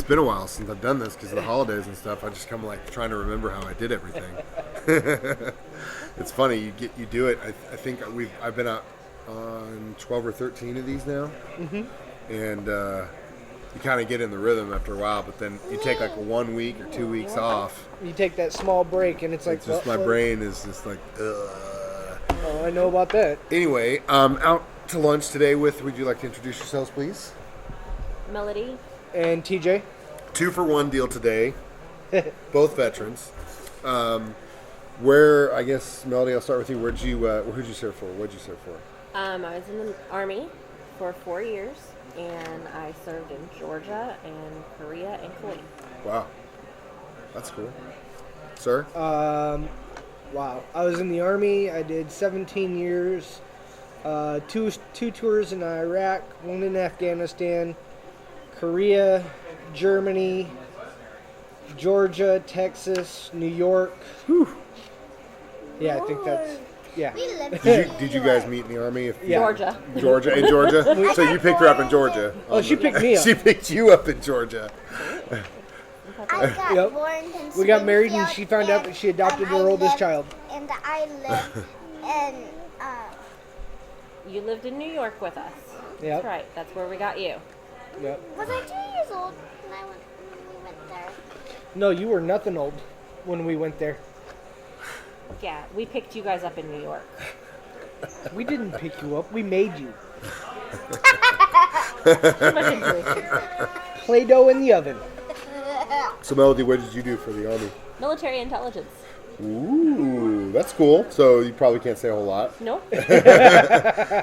been a while since I've done this because of the holidays and stuff. I just come like trying to remember how I did everything. It's funny you do it. I think I've been out on 12 or 13 of these now, and you kind of get in the rhythm after a while. But then you take like 1 week or 2 weeks off. You take that small break, and it's like It's just my brain is just like, ugh. Oh, I know about that. Anyway, out to lunch today with. Would you like to introduce yourselves, please? Melody. And TJ. 2-for-1 deal today. Both veterans. Where, I guess, Melody, I'll start with you. Who'd you serve for? What'd you serve for? I was in the Army for 4 years, and I served in Georgia and Korea and Kuwait. Wow. That's cool. Sir? Wow. I was in the Army. I did 17 years. Two tours in Iraq, one in Afghanistan, Korea, Germany, Georgia, Texas, New York. Whew. Yeah, I think that's... Yeah. Did you guys meet in the Army? Yeah. Georgia. Georgia? In Georgia? So you picked her up in Georgia? Oh, she picked me up. She picked you up in Georgia. I got Yep. born in We got married and Springfield, she found out that she adopted her oldest child. And I lived in, You lived in New York with us. Yep. That's right. That's where we got you. Yep. was I 2 years old when we went there? No, you were nothing old when we went there. Yeah, we picked you guys up in New York. We didn't pick you up. We made you. Too much information. Play-Doh in the oven. So, Melody, what did you do for the Army? Military intelligence. Ooh, that's cool. So you probably can't say a whole lot. Nope.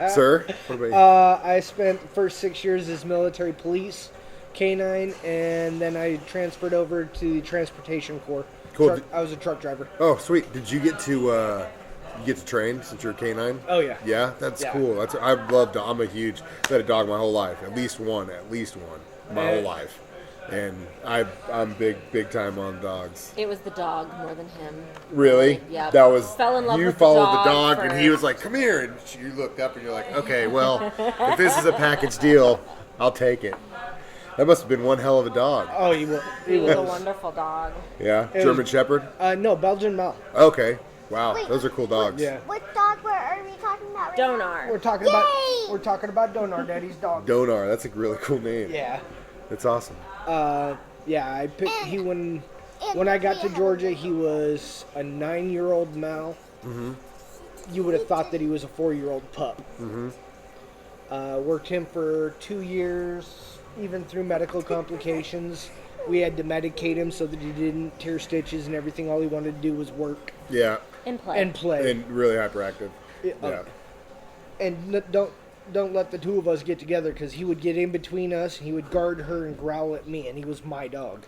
Sir, what about you? I spent the first 6 years as military police, K-9, and then I transferred over to the Transportation Corps. Cool. I was a truck driver. Oh, sweet. Did you get to train since you're a K9? Oh, yeah. Yeah, that's Yeah. cool. I've loved. I'm a huge. I've had a dog my whole life. At least one, my whole life. And I'm big time on dogs. It was the dog more than him. Really? Yeah. That was. Fell in love you with the followed dog the dog, and he first. was like, "Come here," and you looked up, and you're like, "Okay, well, if this is a package deal, I'll take it." That must have been one hell of a dog. Oh, he was. He was a wonderful dog. Yeah, It German was- Shepherd. No, Belgian Mal. Okay, wow, Wait. those are cool dogs. Yeah. What dog are we talking about right now? Donar. We're talking about Donar, Daddy's dog. Donar, that's a really cool name. Yeah. That's awesome. Yeah, I picked when I got to Georgia, he was a 9-year-old Mal. Mm-hmm. You would have thought that he was a 4-year-old pup. Mm-hmm. Worked him for 2 years, even through medical complications. We had to medicate him so that he didn't tear stitches and everything. All he wanted to do was work Yeah, And play. and play. and really hyperactive. Yeah. And don't let the two of us get together because he would get in between us. He would guard her and growl at me, and he was my dog.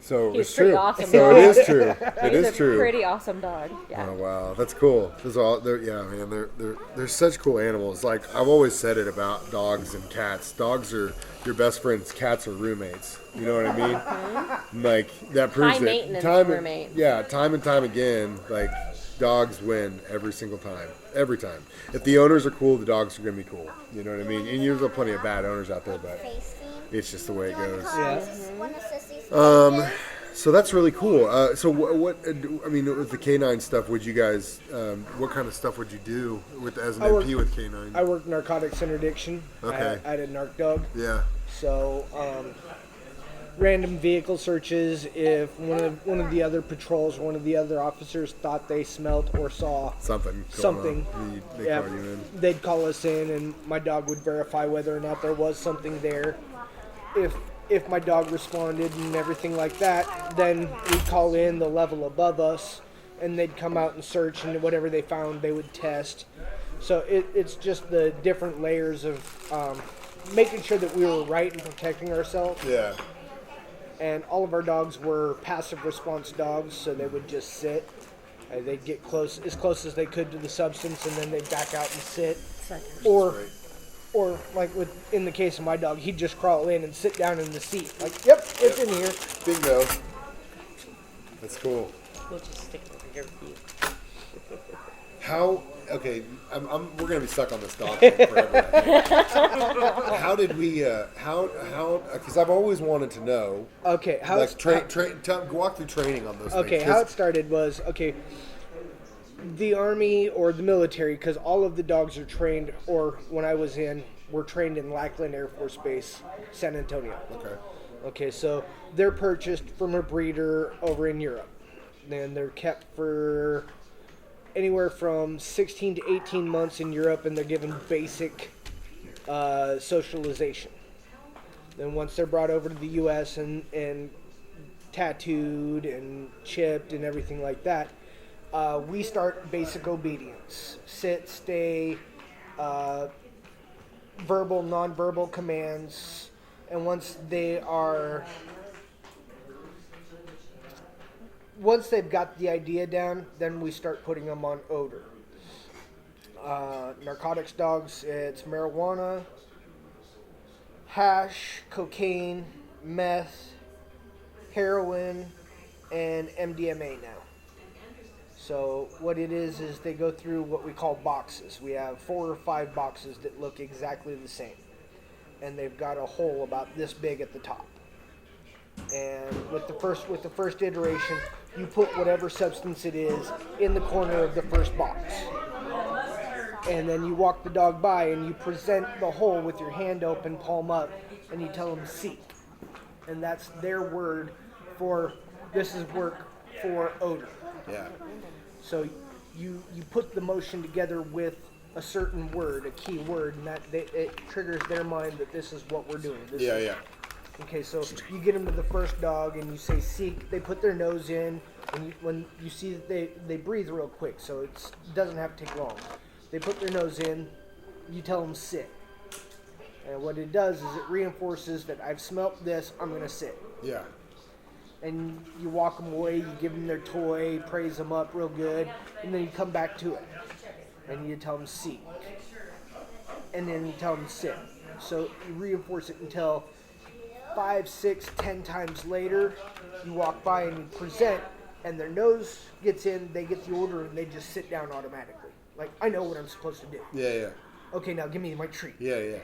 So He's it's pretty true. awesome So dog. it is true. It He's is a true. pretty awesome dog. Yeah. Oh wow, that's cool. Those are all, man, they're such cool animals. Like I've always said it about dogs and cats. Dogs are your best friends. Cats are roommates. You know what I mean? Like that proves High it. maintenance Time roommates. Yeah, time and time again. Like dogs win every single time. Every time. If the owners are cool, the dogs are gonna be cool. You know what I mean? And there's plenty of bad owners out there, but it's just the way it goes. So that's really cool. So what I mean, with the K9 stuff, would you guys? What kind of stuff would you do as an MP with K9? I worked narcotics interdiction. Okay. I had a narc dog. Yeah. So, random vehicle searches. If one of the other patrols, one of the other officers thought they smelt or saw Something. They yeah, call you in. they'd call us in, and my dog would verify whether or not there was something there. If my dog responded and everything like that, then we'd call in the level above us, and they'd come out and search, and whatever they found, they would test. So it's just the different layers of making sure that we were right in protecting ourselves. Yeah. And all of our dogs were passive response dogs, so they would just sit. They'd get as close as they could to the substance, and then they'd back out and sit. Or like in the case of my dog, he'd just crawl in and sit down in the seat. Like, yep, it's in here. Bingo. That's cool. We'll just stick it over your feet. How? Okay, we're gonna be stuck on this dog thing forever. I think. How did we? How? Because I've always wanted to know. Okay, how Like, it's walk through training on those. okay. things, How it started was the Army or the military, because all of the dogs are trained, or when I was in, were trained in Lackland Air Force Base, San Antonio. Okay. Okay, so they're purchased from a breeder over in Europe. Then they're kept for anywhere from 16 to 18 months in Europe, and they're given basic socialization. Then once they're brought over to the U.S. and tattooed and chipped and everything like that, we start basic obedience. Sit, stay, verbal, nonverbal commands. And once they've got the idea down, then we start putting them on odor. Narcotics dogs, it's marijuana, hash, cocaine, meth, heroin, and MDMA now. So what it is they go through what we call boxes. We have 4 or 5 boxes that look exactly the same. And they've got a hole about this big at the top. And with the first iteration, you put whatever substance it is in the corner of the first box. And then you walk the dog by and you present the hole with your hand open, palm up, and you tell them seek. And that's their word for this is work for odor. Yeah. So you put the motion together with a certain word, a key word, and it triggers their mind that this is what we're doing. Yeah. Okay, so you get them to the first dog and you say seek. They put their nose in, and when you see that they breathe real quick, so it doesn't have to take long. They put their nose in, you tell them sit. And what it does is it reinforces that I've smelt this, I'm going to sit. Yeah. And you walk them away, you give them their toy, praise them up real good, and then you come back to it. And you tell them seek. And then you tell them sit. So you reinforce it until 5, 6, 10 times later, you walk by and you present, and their nose gets in, they get the order, and they just sit down automatically. Like, I know what I'm supposed to do. Yeah. Okay, now give me my treat. Yeah.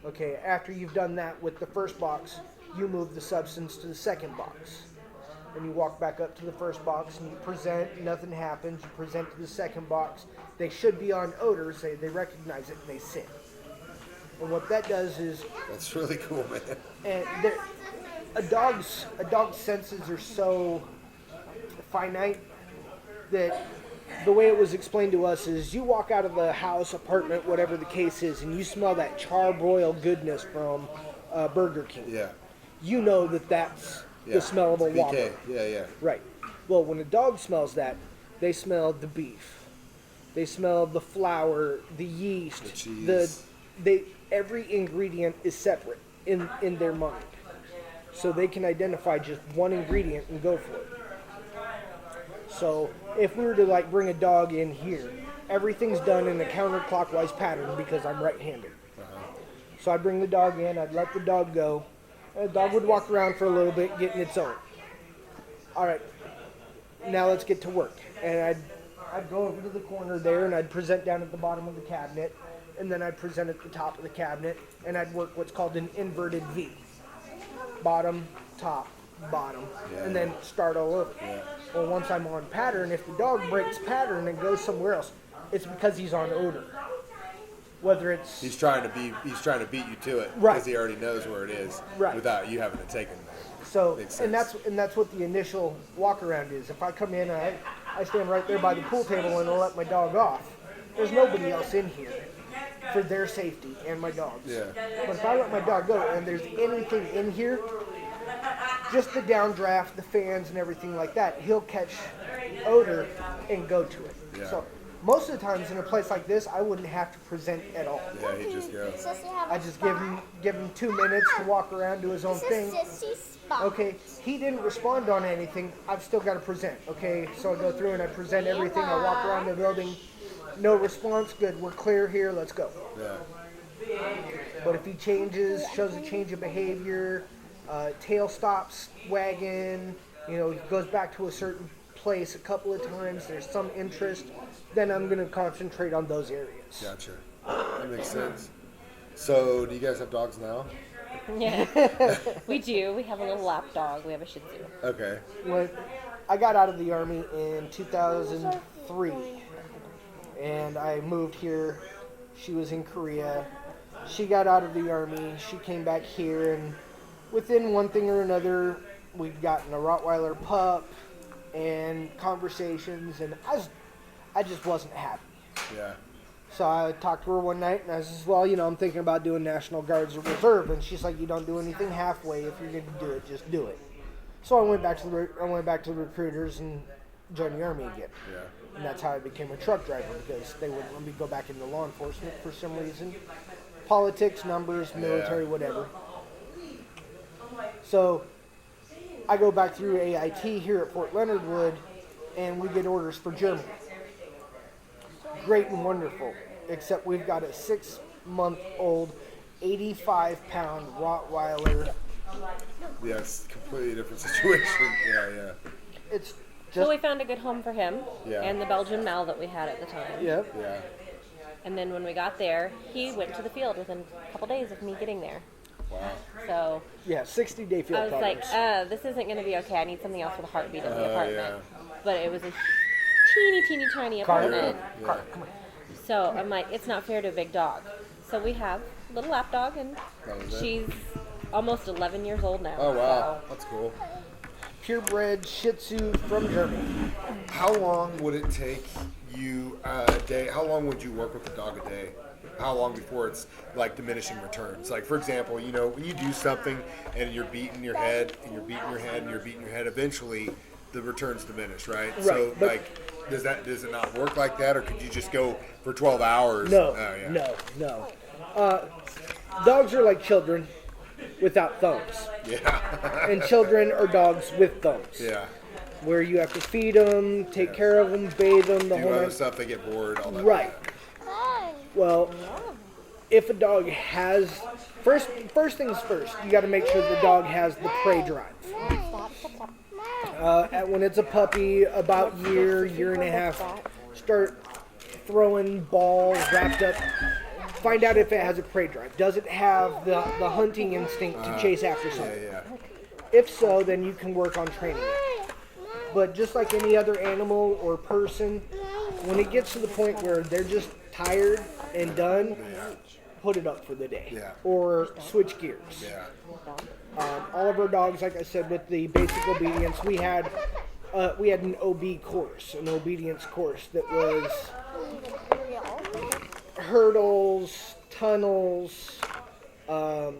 Okay, after you've done that with the first box, you move the substance to the second box. And you walk back up to the first box and you present, nothing happens. You present to the second box. They should be on odor, they recognize it, and they sit. And what that does is... That's really cool, man. And a dog's senses are so finite that the way it was explained to us is you walk out of the house, apartment, whatever the case is, and you smell that charbroiled goodness from Burger King. Yeah. You know that's the smell of a Whopper. Yeah. Right. Well, when a dog smells that, they smell the beef. They smell the flour, the yeast, the cheese. Every ingredient is separate in their mind. So they can identify just one ingredient and go for it. So if we were to bring a dog in here, everything's done in a counterclockwise pattern because I'm right-handed. So I'd bring the dog in, I'd let the dog go, and the dog would walk around for a little bit, getting its own. All right, now let's get to work. And I'd go over to the corner there, and I'd present down at the bottom of the cabinet, and then I'd present at the top of the cabinet, and I'd work what's called an inverted V. Bottom, top, bottom, and then start all over. Yeah. Well, once I'm on pattern, if the dog breaks pattern and goes somewhere else, it's because he's on odor. Whether it's he's trying to beat you to it right, because he already knows where it is right, without you having to take him there. So and that's what the initial walk around is. If I come in and I stand right there by the pool table and I let my dog off, there's nobody else in here for their safety and my dog's. Yeah. But if I let my dog go and there's anything in here, just the downdraft, the fans, and everything like that, he'll catch odor and go to it. Yeah. So most of the times in a place like this, I wouldn't have to present at all. Yeah, he just goes. I just give him 2 minutes to walk around, do his own thing. Okay, he didn't respond on anything. I've still got to present. Okay, so I go through and I present everything. I walk around the building. No response. Good. We're clear here. Let's go. Yeah. But if he shows a change of behavior, tail stops wagging, he goes back to a certain place a couple of times, there's some interest, then I'm going to concentrate on those areas. Gotcha. That makes sense. So, do you guys have dogs now? Yeah, we do. We have a little lap dog. We have a Shih Tzu. Okay. When I got out of the Army in 2003, and I moved here. She was in Korea. She got out of the Army. She came back here, and within one thing or another, we'd gotten a Rottweiler pup and conversations, and I just wasn't happy. Yeah. So I talked to her one night, and I says, well, I'm thinking about doing National Guards or Reserve. And she's like, you don't do anything halfway. If you're going to do it, just do it. So I went back to the recruiters and joined the Army again. Yeah. And that's how I became a truck driver, because they wouldn't let me go back into law enforcement for some reason. Politics, numbers, military, whatever. So I go back through AIT here at Fort Leonard Wood, and we get orders for Germany. Great and wonderful, except we've got a 6-month-old, 85-pound Rottweiler. Yes, completely different situation. Yeah. It's Well, just, we found a good home for him Yeah. and the Belgian Mal that we had at the time. yeah. Yeah. And then when we got there, he went to the field within a couple days of me getting there. Wow. So Yeah, 60-day field I was like, progress. this isn't going to be okay. I need something else with a heartbeat in the Oh, apartment. yeah. But it was a teeny tiny Carter. apartment. Yeah. So I'm like, it's not fair to a big dog. So we have a little lap dog, and That was it? she's almost 11 years old now. Oh, wow. That's cool. Purebred Shih Tzu from Germany. How long would it take you a day? How long would you work with a dog a day? How long before it's like diminishing returns? Like, for example, when you do something and you're beating your head and you're beating your head and you're beating your head, eventually the returns diminish, right? So, but- like, does it not work like that, or could you just go for 12 hours? No, Oh, yeah. no. Dogs are like children without thumbs. Yeah. And children are dogs with thumbs. Yeah. Where you have to feed them, take care of them, bathe them, the Do whole other nine. stuff, they get bored, all that. Right. Well, if a dog has first things first, you got to make sure the dog has the prey drive. When it's a puppy, about year and a half, start throwing balls wrapped up. Find out if it has a prey drive. Does it have the hunting instinct to chase after something? Yeah. If so, then you can work on training it. But just like any other animal or person, when it gets to the point where they're just tired and done, put it up for the day. Yeah. Or switch gears. Yeah. All of our dogs, like I said, with the basic obedience, we had an OB course, an obedience course that was hurdles, tunnels,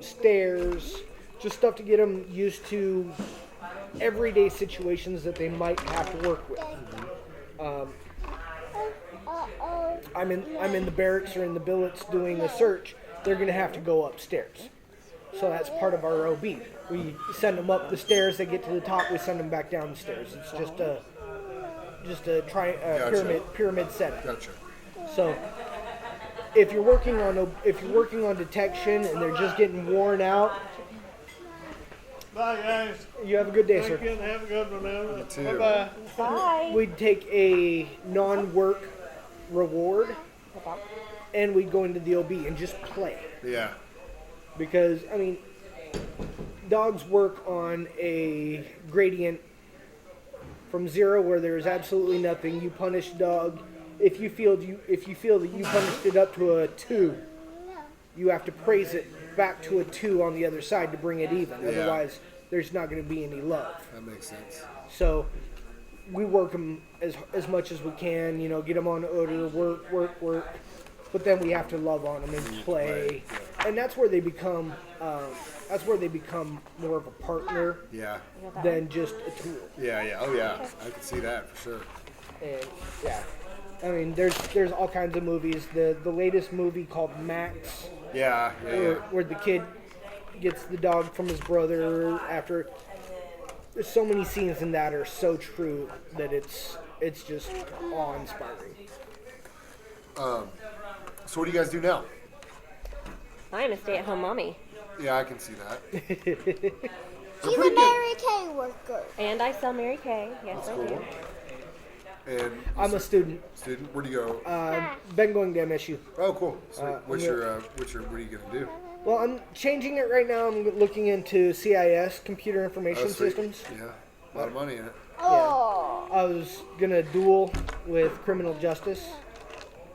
stairs, just stuff to get them used to everyday situations that they might have to work with. I'm in the barracks or in the billets doing a search. They're going to have to go upstairs. So that's part of our OB. We send them up the stairs. They get to the top. We send them back down the stairs. It's just a Gotcha. pyramid setup. Gotcha. So if you're working on detection and they're just getting worn out, Bye, guys. you have a good day, Thank sir. you, and have a good one now. You too. Bye-bye. Bye. We'd take a non-work reward and we'd go into the OB and just play. Yeah. Because, I mean, dogs work on a gradient from 0 where there's absolutely nothing. You punish dog. If you feel that you punished it up to a 2, you have to praise it back to a 2 on the other side to bring it even. Yeah. Otherwise, there's not going to be any love. That makes sense. So we work them as much as we can, get them on odor, work. But then we have to love on them and play. And that's where they become more of a partner Yeah. than just a tool. Yeah. Oh, yeah. I can see that for sure. And yeah, I mean, there's all kinds of movies. The latest movie called Max, Yeah. where the kid gets the dog from his brother after. There's so many scenes in that are so true that it's just awe-inspiring. So what do you guys do now? I'm a stay-at-home mommy, Yeah, I can see that. She's a Mary Kay worker. and I sell Mary Kay. Yes, I do. And I'm a student. student. Where do you go? Been going to MSU. Oh, cool. Sweet. What I'm are you gonna do? Well, I'm changing it right now. I'm looking into CIS, Computer Information Oh, sweet. Systems. Yeah, a lot of money in it. Oh. I was gonna dual with criminal justice,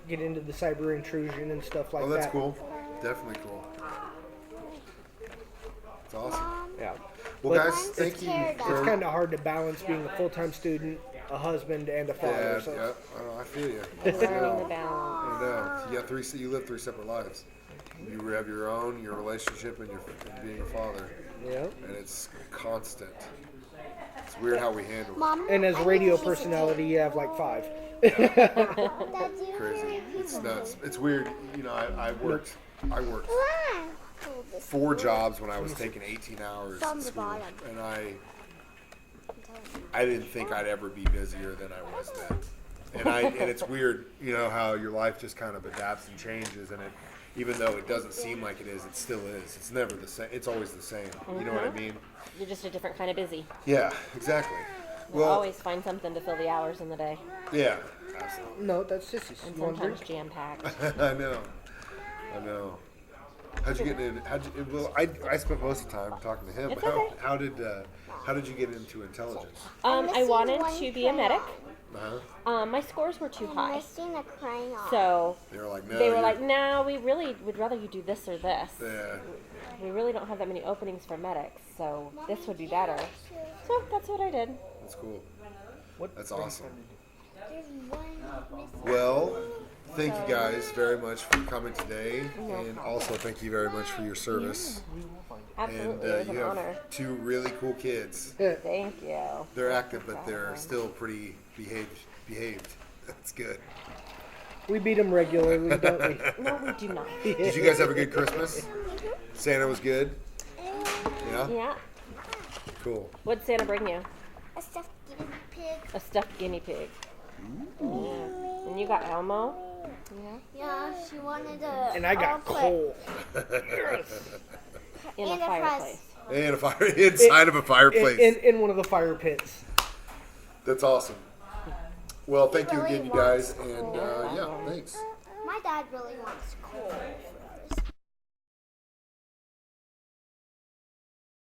get into the cyber intrusion and stuff like Oh, that's that. cool. Definitely cool. It's awesome. Yeah. Well, But guys, thank you. It's kind of hard to balance being a full-time student, a husband, and a father. Yeah, so. yeah. Oh, I feel you. Learning the I balance. know. You got three. You live three separate lives. You have your own, your relationship, and and being a father, Yeah. and it's constant. It's weird how we handle it. Mom. And as a I radio need a piece of personality, you have like 5. cake. Dad, do you have Crazy. a piece It's of nuts. cake? It's weird. You know, I worked Wow. 4 jobs when I was taking 18 hours From at the school, bottom. and I didn't think I'd ever be busier than I was then. And it's weird, you know, how your life just kind of adapts and changes, and even though it doesn't seem like it is, it still is. It's never the same. It's always the same. You know what I mean? You're just a different kind of busy. Yeah, exactly. You'll Well, always find something to fill the hours in the day. yeah, absolutely. No, that's Sissy's. And You want a sometimes drink? jam-packed. I know. How'd you get in? Well, I spent most of the time talking to him. It's But okay. how did you get into intelligence? I missing wanted one to be a medic. Uh-huh. My scores were too I'm high. missing a crayon. So They were like, no. they were you're- like, no, we really would rather you do this or this. Yeah. We really don't have that many openings for medics, so this would be better. So that's what I did. That's cool. What That's awesome. There's one missing. Well, thank you guys very much for coming today, and also thank you very much for your service. And Absolutely, it was you an honor. have 2 really cool kids. Thank you. They're active, but they're still pretty behaved. That's good. We beat them regularly, don't we? No, we do not. Did you guys have a good Christmas? Santa was good? Yeah? Yeah. Cool. What'd Santa bring you? A stuffed guinea pig. A stuffed guinea pig. Yeah. And you got Elmo? Yeah, she wanted a. And I got coal. In And a a fireplace. And a fire inside of a fireplace. In one of the fire pits. That's awesome. Well, thank you really again, you guys, and yeah, thanks. My dad really wants coal.